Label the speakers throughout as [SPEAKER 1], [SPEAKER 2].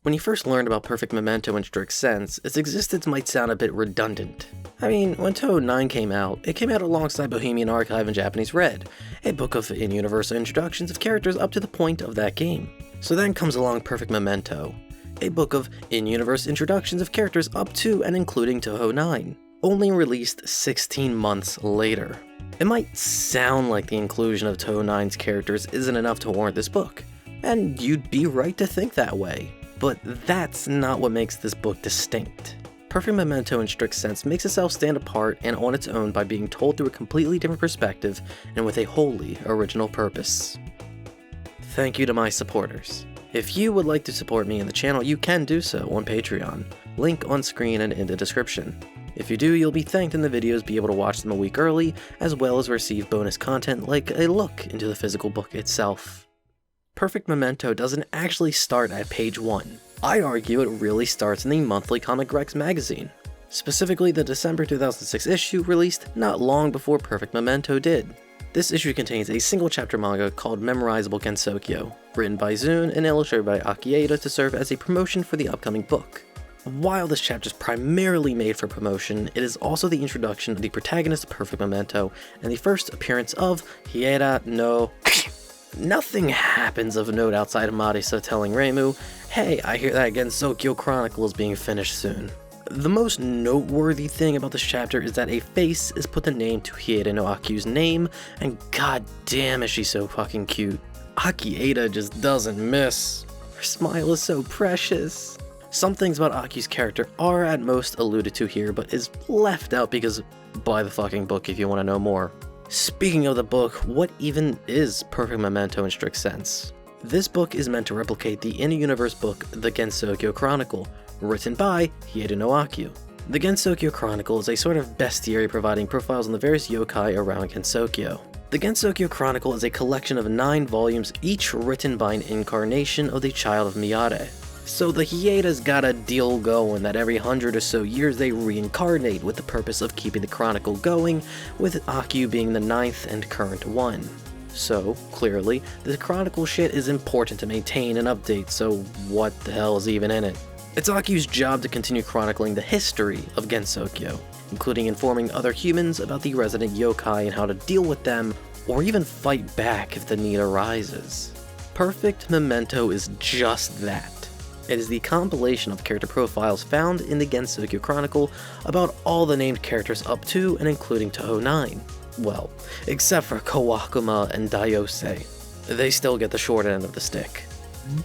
[SPEAKER 1] When you first learned about Perfect Memento in strict sense, its existence might sound a bit redundant. I mean, when Touhou 9 came out, it came out alongside Bohemian Archive and Japanese Red, a book of in-universe introductions of characters up to the point of that game. So then comes along Perfect Memento, a book of in-universe introductions of characters up to and including Touhou 9, only released 16 months later. It might sound like the inclusion of Touhou 9's characters isn't enough to warrant this book, and you'd be right to think that way. But that's not what makes this book distinct. Perfect Memento in strict sense makes itself stand apart and on its own by being told through a completely different perspective and with a wholly original purpose. Thank you to my supporters. If you would like to support me and the channel, you can do so on Patreon, link on screen and in the description. If you do, you'll be thanked in the videos, be able to watch them a week early, as well as receive bonus content like a look into the physical book itself. Perfect Memento doesn't actually start at page 1. I argue it really starts in the monthly Comic Rex magazine, specifically the December 2006 issue released not long before Perfect Memento did. This issue contains a single chapter manga called Memorizable Gensokyo, written by Zune and illustrated by Akyuu to serve as a promotion for the upcoming book. While this chapter is primarily made for promotion, it is also the introduction of the protagonist of Perfect Memento and the first appearance of Higan no... Nothing happens of note outside of Marisa telling Reimu, "Hey, I hear that Gensokyo Chronicle is being finished soon." The most noteworthy thing about this chapter is that a face is put the name to Higan no Akyuu's name, and god damn is she so fucking cute. Akyuu just doesn't miss. Her smile is so precious. Some things about Akyuu's character are at most alluded to here, but is left out because buy the fucking book if you want to know more. Speaking of the book, what even is Perfect Memento in strict sense? This book is meant to replicate the in-universe book The Gensokyo Chronicle, written by Higan no Akyuu. The Gensokyo Chronicle is a sort of bestiary providing profiles on the various yokai around Gensokyo. The Gensokyo Chronicle is a collection of 9 volumes, each written by an incarnation of the child of Miyare. So the Higa's got a deal going that every 100 or so years they reincarnate with the purpose of keeping the chronicle going, with Akyuu being the 9th and current one. So, clearly, the chronicle shit is important to maintain and update, so what the hell is even in it? It's Akyuu's job to continue chronicling the history of Gensokyo, including informing other humans about the resident yokai and how to deal with them, or even fight back if the need arises. Perfect Memento is just that. It is the compilation of character profiles found in the Gensokyo Chronicle about all the named characters up to and including Touhou 9. Well, except for Kawakuma and Daiose. They still get the short end of the stick.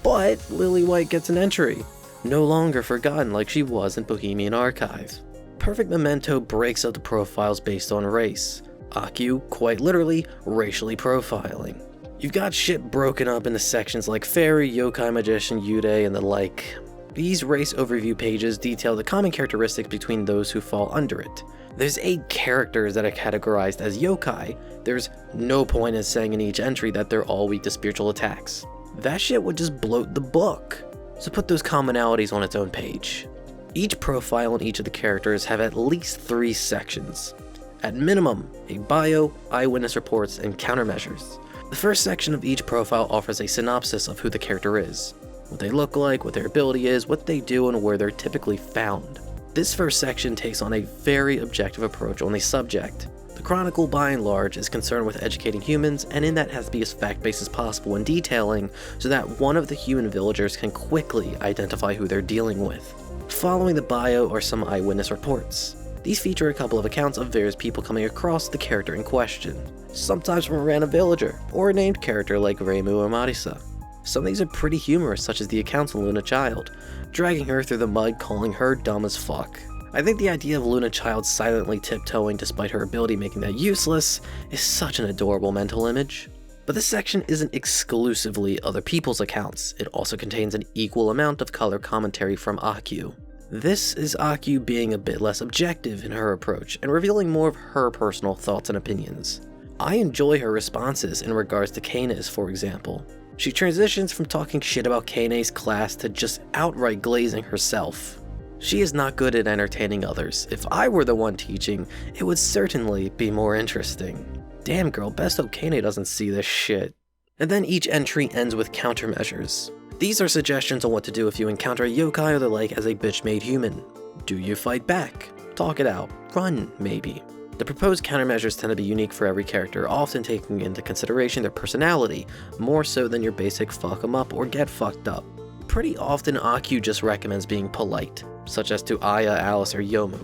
[SPEAKER 1] But Lily White gets an entry, no longer forgotten like she was in Bohemian Archive. Perfect Memento breaks up the profiles based on race. Akyuu, quite literally, racially profiling. You've got shit broken up into sections like Fairy, Yokai, Magician, Yude, and the like. These race overview pages detail the common characteristics between those who fall under it. There's 8 characters that are categorized as yokai. There's no point in saying in each entry that they're all weak to spiritual attacks. That shit would just bloat the book. So put those commonalities on its own page. Each profile on each of the characters have at least 3 sections. At minimum, a bio, eyewitness reports, and countermeasures. The first section of each profile offers a synopsis of who the character is, what they look like, what their ability is, what they do, and where they're typically found. This first section takes on a very objective approach on the subject. The Chronicle, by and large, is concerned with educating humans, and in that has to be as fact-based as possible when detailing, so that one of the human villagers can quickly identify who they're dealing with. Following the bio are some eyewitness reports. These feature a couple of accounts of various people coming across the character in question, sometimes from a random villager, or a named character like Reimu or Marisa. Some of these are pretty humorous, such as the accounts on Luna Child, dragging her through the mud, calling her dumb as fuck. I think the idea of Luna Child silently tiptoeing despite her ability making that useless is such an adorable mental image. But this section isn't exclusively other people's accounts, it also contains an equal amount of color commentary from Akyuu. This is Akyuu being a bit less objective in her approach and revealing more of her personal thoughts and opinions. I enjoy her responses in regards to Kane's, for example. She transitions from talking shit about Kane's class to just outright glazing herself. She is not good at entertaining others. If I were the one teaching, it would certainly be more interesting. Damn girl, best hope Kane doesn't see this shit. And then each entry ends with countermeasures. These are suggestions on what to do if you encounter a yokai or the like as a bitch-made human. Do you fight back? Talk it out. Run, maybe. The proposed countermeasures tend to be unique for every character, often taking into consideration their personality, more so than your basic fuck 'em up or get fucked up. Pretty often Akyuu just recommends being polite, such as to Aya, Alice, or Yomu.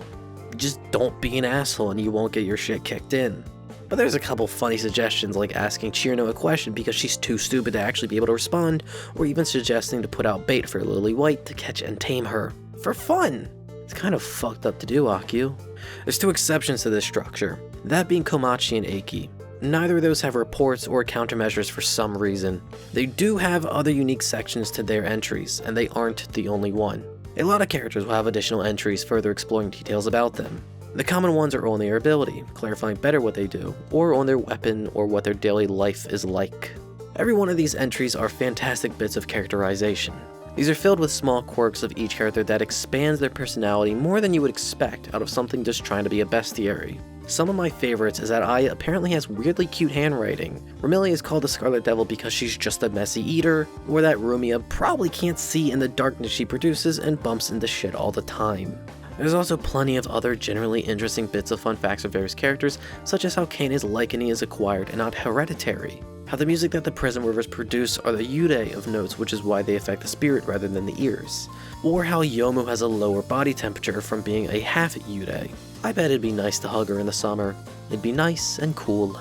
[SPEAKER 1] Just don't be an asshole and you won't get your shit kicked in. But there's a couple funny suggestions like asking Chirno a question because she's too stupid to actually be able to respond, or even suggesting to put out bait for Lily White to catch and tame her. For fun! It's kind of fucked up to do, Akyuu. There's two exceptions to this structure, that being Komachi and Eiki. Neither of those have reports or countermeasures for some reason. They do have other unique sections to their entries, and they aren't the only one. A lot of characters will have additional entries further exploring details about them. The common ones are on their ability, clarifying better what they do, or on their weapon or what their daily life is like. Every one of these entries are fantastic bits of characterization. These are filled with small quirks of each character that expands their personality more than you would expect out of something just trying to be a bestiary. Some of my favorites is that Aya apparently has weirdly cute handwriting, Remilia is called the Scarlet Devil because she's just a messy eater, or that Rumia probably can't see in the darkness she produces and bumps into shit all the time. There's also plenty of other generally interesting bits of fun facts of various characters, such as how Kane's Lycany is acquired and not hereditary, how the music that the Prism Rivers produce are the yude of notes, which is why they affect the spirit rather than the ears, or how Yomu has a lower body temperature from being a half yude. I bet it'd be nice to hug her in the summer. It'd be nice and cool.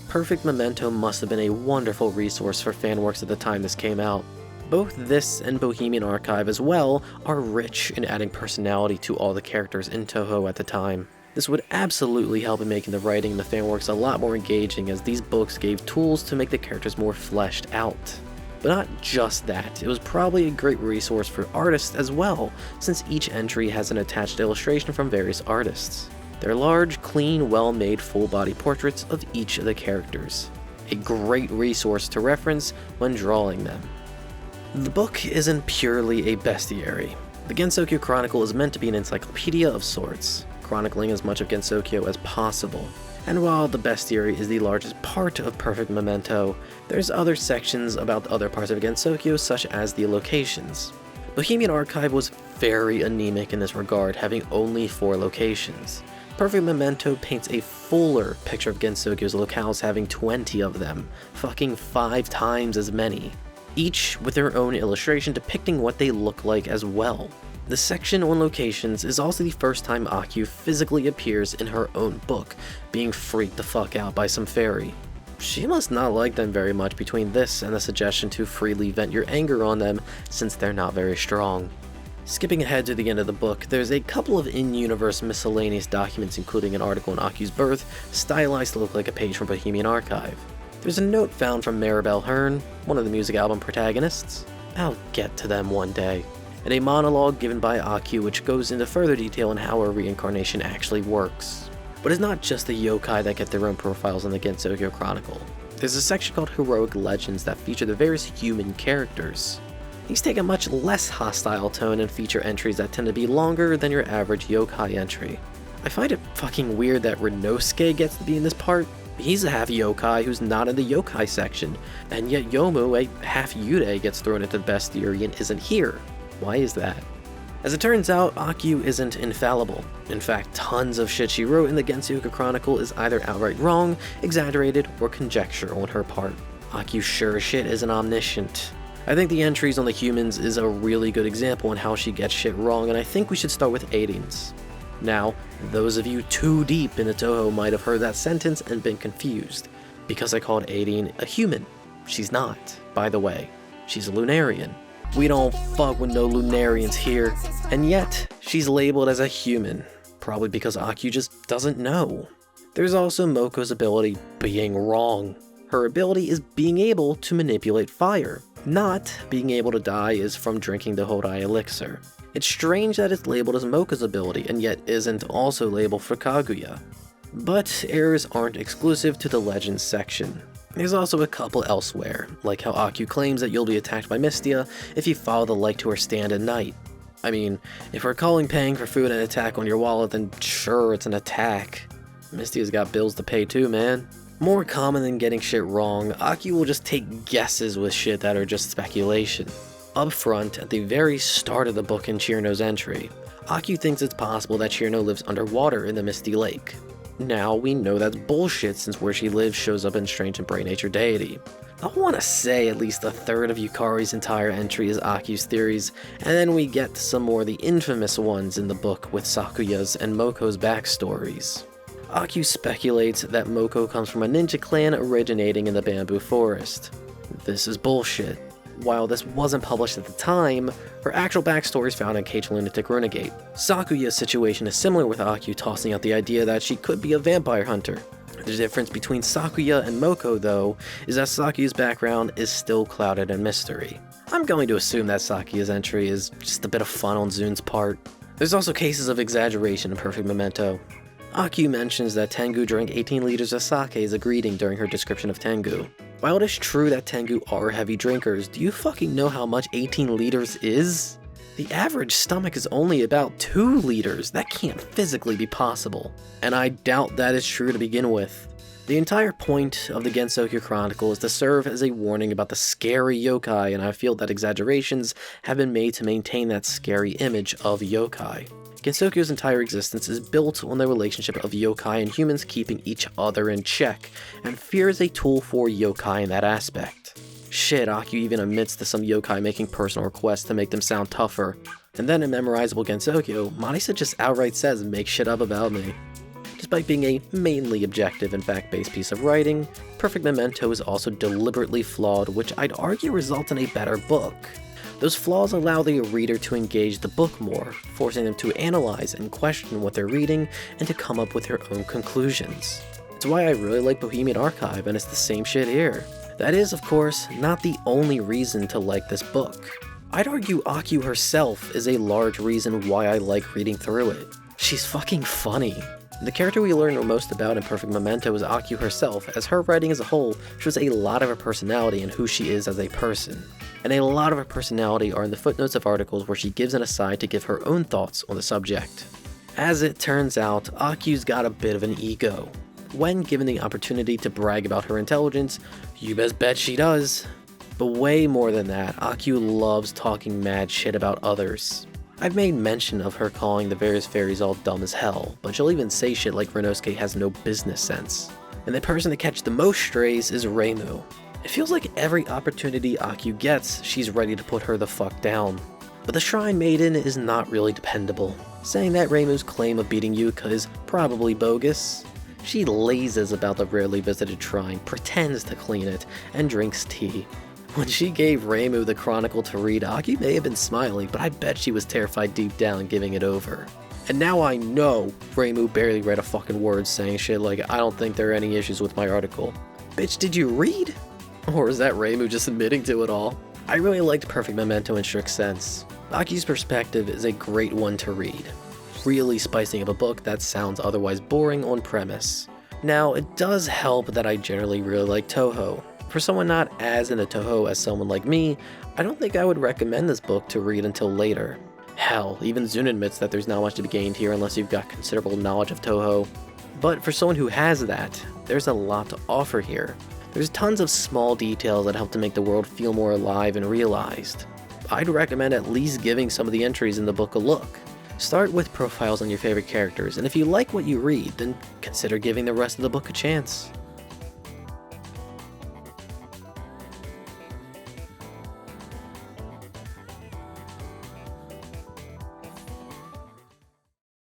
[SPEAKER 1] Perfect Memento must have been a wonderful resource for fanworks at the time this came out. Both this and Bohemian Archive as well are rich in adding personality to all the characters in Touhou at the time. This would absolutely help in making the writing in the fanworks a lot more engaging, as these books gave tools to make the characters more fleshed out. But not just that, it was probably a great resource for artists as well, since each entry has an attached illustration from various artists. They're large, clean, well-made full-body portraits of each of the characters. A great resource to reference when drawing them. The book isn't purely a bestiary. The Gensokyo Chronicle is meant to be an encyclopedia of sorts, chronicling as much of Gensokyo as possible. And while the bestiary is the largest part of Perfect Memento, there's other sections about other parts of Gensokyo, such as the locations. Bohemian Archive was very anemic in this regard, having only 4 locations. Perfect Memento paints a fuller picture of Gensokyo's locales, having 20 of them, fucking 5 times as many, each with their own illustration depicting what they look like as well. The section on locations is also the first time Akyuu physically appears in her own book, being freaked the fuck out by some fairy. She must not like them very much between this and the suggestion to freely vent your anger on them, since they're not very strong. Skipping ahead to the end of the book, there's a couple of in-universe miscellaneous documents, including an article on Akyuu's birth, stylized to look like a page from Bohemian Archive. There's a note found from Maribel Hearn, one of the music album protagonists. I'll get to them one day. And a monologue given by Akyuu which goes into further detail on how a reincarnation actually works. But it's not just the yokai that get their own profiles in the Gensokyo Chronicle. There's a section called Heroic Legends that feature the various human characters. These take a much less hostile tone and feature entries that tend to be longer than your average yokai entry. I find it fucking weird that Renosuke gets to be in this part. He's a half yokai who's not in the yokai section, and yet Yomu, a half yude, gets thrown into the bestiary and isn't here. Why is that? As it turns out, Akyuu isn't infallible. In fact, tons of shit she wrote in the Gensokyo Chronicle is either outright wrong, exaggerated, or conjecture on her part. Akyuu sure as shit isn't omniscient. I think the entries on the humans is a really good example on how she gets shit wrong, and I think we should start with Aiden's. Now, those of you too deep into Touhou might have heard that sentence and been confused, because I called Aiden a human. She's not, by the way. She's a Lunarian. We don't fuck with no Lunarians here, and yet she's labeled as a human, probably because Akyuu just doesn't know. There's also Moko's ability being wrong. Her ability is being able to manipulate fire. Not being able to die is from drinking the Hodai elixir. It's strange that it's labeled as Moko's ability and yet isn't also labeled for Kaguya. But errors aren't exclusive to the Legends section. There's also a couple elsewhere, like how Akyuu claims that you'll be attacked by Mystia if you follow the light to her stand at night. I mean, if we're calling paying for food an attack on your wallet, then sure, it's an attack. Mystia's got bills to pay too, man. More common than getting shit wrong, Akyuu will just take guesses with shit that are just speculation. Up front, at the very start of the book in Chirno's entry, Akyuu thinks it's possible that Chirno lives underwater in the Misty Lake. Now, we know that's bullshit since where she lives shows up in Strange and Bright Nature Deity. I want to say at least a third of Yukari's entire entry is Akyuu's theories, and then we get some more of the infamous ones in the book with Sakuya's and Moko's backstories. Akyuu speculates that Moko comes from a ninja clan originating in the bamboo forest. This is bullshit. While this wasn't published at the time, her actual backstory is found in Cage Lunatic Renegade. Sakuya's situation is similar with Akyuu tossing out the idea that she could be a vampire hunter. The difference between Sakuya and Moko, though, is that Sakuya's background is still clouded in mystery. I'm going to assume that Sakuya's entry is just a bit of fun on Zun's part. There's also cases of exaggeration in Perfect Memento. Akyuu mentions that Tengu drank 18 liters of sake as a greeting during her description of Tengu. While it is true that Tengu are heavy drinkers, do you fucking know how much 18 liters is? The average stomach is only about 2 liters. That can't physically be possible. And I doubt that is true to begin with. The entire point of the Gensokyo Chronicle is to serve as a warning about the scary yokai, and I feel that exaggerations have been made to maintain that scary image of yokai. Gensokyo's entire existence is built on the relationship of yokai and humans keeping each other in check, and fear is a tool for yokai in that aspect. Shit, Akyuu even admits to some yokai making personal requests to make them sound tougher. And then in Memorizable Gensokyo, Marisa just outright says make shit up about me. Despite being a mainly objective and fact-based piece of writing, Perfect Memento is also deliberately flawed, which I'd argue results in a better book. Those flaws allow the reader to engage the book more, forcing them to analyze and question what they're reading and to come up with their own conclusions. It's why I really like Bohemian Archive, and it's the same shit here. That is, of course, not the only reason to like this book. I'd argue Akyuu herself is a large reason why I like reading through it. She's fucking funny. The character we learn most about in Perfect Memento is Akyuu herself, as her writing as a whole shows a lot of her personality and who she is as a person. And a lot of her personality are in the footnotes of articles where she gives an aside to give her own thoughts on the subject. As it turns out, Akyuu's got a bit of an ego. When given the opportunity to brag about her intelligence, you best bet she does. But way more than that, Akyuu loves talking mad shit about others. I've made mention of her calling the various fairies all dumb as hell, but she'll even say shit like Renosuke has no business sense. And the person to catch the most strays is Reimu. It feels like every opportunity Akyuu gets, she's ready to put her the fuck down. But the Shrine Maiden is not really dependable, saying that Reimu's claim of beating Yuka is probably bogus. She lazes about the rarely visited shrine, pretends to clean it, and drinks tea. When she gave Reimu the chronicle to read, Akyuu may have been smiling, but I bet she was terrified deep down giving it over. And now I know Reimu barely read a fucking word, saying shit like, I don't think there are any issues with my article. Bitch, did you read? Or is that Reimu just admitting to it all? I really liked Perfect Memento in strict sense. Akyuu's perspective is a great one to read, really spicing up a book that sounds otherwise boring on premise. Now, it does help that I generally really like Touhou. For someone not as into Touhou as someone like me, I don't think I would recommend this book to read until later. Hell, even Zun admits that there's not much to be gained here unless you've got considerable knowledge of Touhou. But for someone who has that, there's a lot to offer here. There's tons of small details that help to make the world feel more alive and realized. I'd recommend at least giving some of the entries in the book a look. Start with profiles on your favorite characters, and if you like what you read, then consider giving the rest of the book a chance.